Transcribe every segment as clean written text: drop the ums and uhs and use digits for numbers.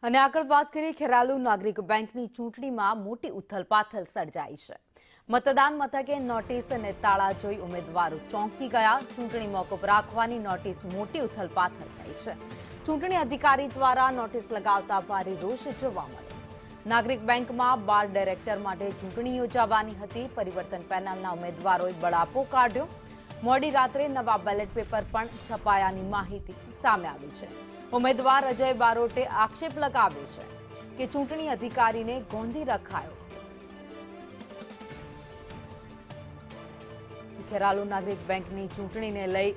અને આગળ વાત કરીએ ખેરાલુ નાગરિક બેંકની ચૂંટણીમાં મોટી ઉથલપાથલ સર્જાઈ છે। મતદાન મથકે નોટિસ અને તાળા જોઈ ઉમેદવારો ચોંકી ગયા। ચૂંટણી મોકૂફ રાખવાની નોટિસ મોટી ઉથલપાથલ થઈ છે। ચૂંટણી અધિકારી દ્વારા નોટિસ લગાવતા ભારે રોષ જોવા મળ્યો। નાગરિક બેંકમાં બાર ડાયરેક્ટર માટે ચૂંટણી યોજાવાની હતી। પરિવર્તન પેનલના ઉમેદવારોએ બળાપો કાઢ્યો। મોડી રાત્રે નવા બેલેટ પેપર પણ છપાયાની માહિતી સામે આવી છે। ઉમેદવાર અજય બારોટે આક્ષેપ લગાવ્યો છે કે ચૂંટણી અધિકારીને ગોંધી રખાયો। ખેરાલુ નાગરિક બેંકની ચૂંટણીને લઈ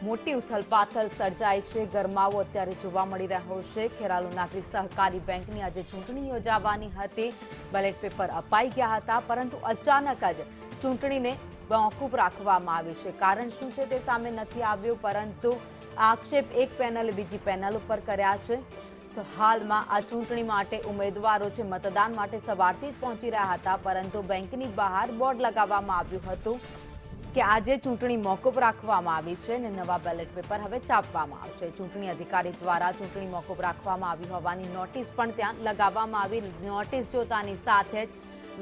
મોટી ઉથલપાથલ સર્જાઈ છે। ગરમાવો અત્યારે જોવા મળી રહ્યો છે। ખેરાલુ નાગરિક સહકારી બેંકની આજે ચૂંટણી યોજાવાની હતી। બેલેટ પેપર અપાઈ ગયા હતા, પરંતુ અચાનક જ ચૂંટણીને મોકૂફ રાખવામાં આવી છે। કારણ શું છે તે સામે નથી આવ્યું, પરંતુ આક્ષેપ એક પેનલે બીજી પેનલ ઉપર કર્યા છે। તો હાલમાં આ ચૂંટણી માટે ઉમેદવારો છે મતદાન માટે સવારથી જ પહોંચી રહ્યા હતા, પરંતુ બેંકની બહાર બોર્ડ લગાવવામાં આવ્યું હતું કે આજે ચૂંટણી મોકૂફ રાખવામાં આવી છે અને નવા બેલેટ પેપર હવે છાપવામાં આવશે। ચૂંટણી અધિકારી દ્વારા ચૂંટણી મોકૂફ રાખવામાં આવી હોવાની નોટિસ પણ ત્યાં લગાવવામાં આવી। નોટિસ જોતાની સાથે જ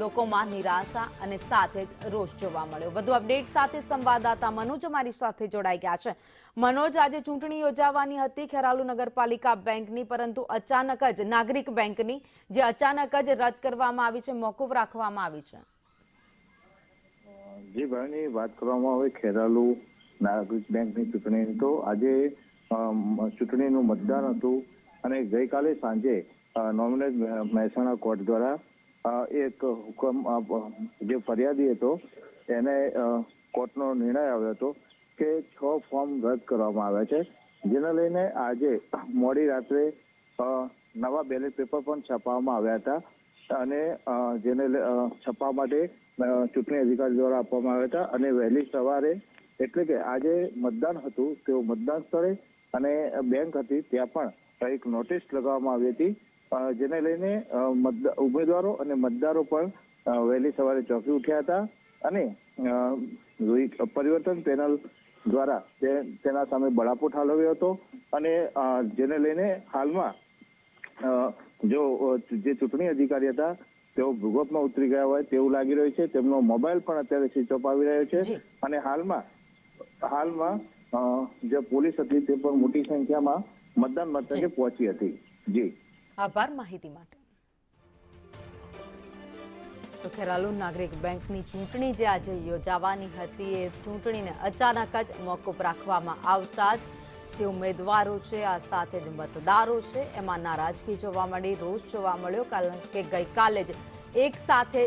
લોકોમાં નિરાશા અને સાથે જ રોષ જોવા મળ્યો। વધુ અપડેટ સાથે સંવાદદાતા મનોજ અમારી સાથે જોડાઈ ગયા છે। મનોજ, આજે ચૂંટણી યોજાવાની હતી ખેરાલુ નગરપાલિકા બેંકની, પરંતુ અચાનક જ નાગરિક બેંકની જે અચાનક જ રદ કરવામાં આવી છે, મોકૂફ રાખવામાં આવી છે। જી ભાઈની વાત કરવામાં આવે ખેરાલુ નાગરિક બેંકની ચૂંટણી, તો આજે ચૂંટણીનું મતદાન હતું અને ગઈકાલે સાંજે નોમિનેટ મહેસાણા કોર્ટ દ્વારા એક હુકમ જે ફરિયાદી હતો એને કોર્ટનો નિર્ણય આવ્યો હતો કે 6 ફોર્મ રદ કરવામાં આવ્યા છે, જેને લઈને આજે મોડી રાત્રે નવા બેલેટ પેપર પણ છાપવામાં આવ્યા હતા અને જેને છાપવા માટે ચૂંટણી અધિકારી દ્વારા આપવામાં આવ્યા હતા। અને વહેલી સવારે એટલે કે આજે મતદાન હતું તેઓ મતદાન સ્થળે અને બેંક હતી ત્યાં પણ એક નોટિસ લગાવવામાં આવી હતી, જેને લઈને ઉમેદવારો અને મતદારો પણ વહેલી સવારે ચોંકી ઉઠ્યા હતા અને પરિવર્તન પેનલ દ્વારા તેના સામે બળાપો ઠાલવ્યો હતો અને જેને લઈને હાલમાં જે ચૂંટણી અધિકારી હતા તેઓ ભૂગર્ભમાં ઉતરી ગયા હોય તેવું લાગી રહ્યું છે। તેમનો મોબાઈલ પણ અત્યારે સ્વિચ ઓફ આવી રહ્યો છે અને હાલમાં જે પોલીસ હતી તે પણ મોટી સંખ્યામાં મતદાન મથકે પહોંચી હતી। જી આભાર માહિતી માટે। તો ખેરાલુ નાગરિક બેંકની ચૂંટણી જે આજે યોજાવાની હતી એ ચૂંટણીને અચાનક જ મોકૂફ રાખવામાં આવતા જ જે ઉમેદવારો છે આ સાથે જ મતદારો છે એમાં નારાજગી જોવા મળી, રોષ જોવા મળ્યો, કારણ કે ગઈકાલે જ એક સાથે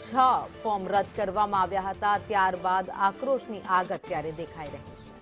6 ફોર્મ રદ કરવામાં આવ્યા હતા। ત્યારબાદ આક્રોશની આગ અત્યારે દેખાઈ રહી છે।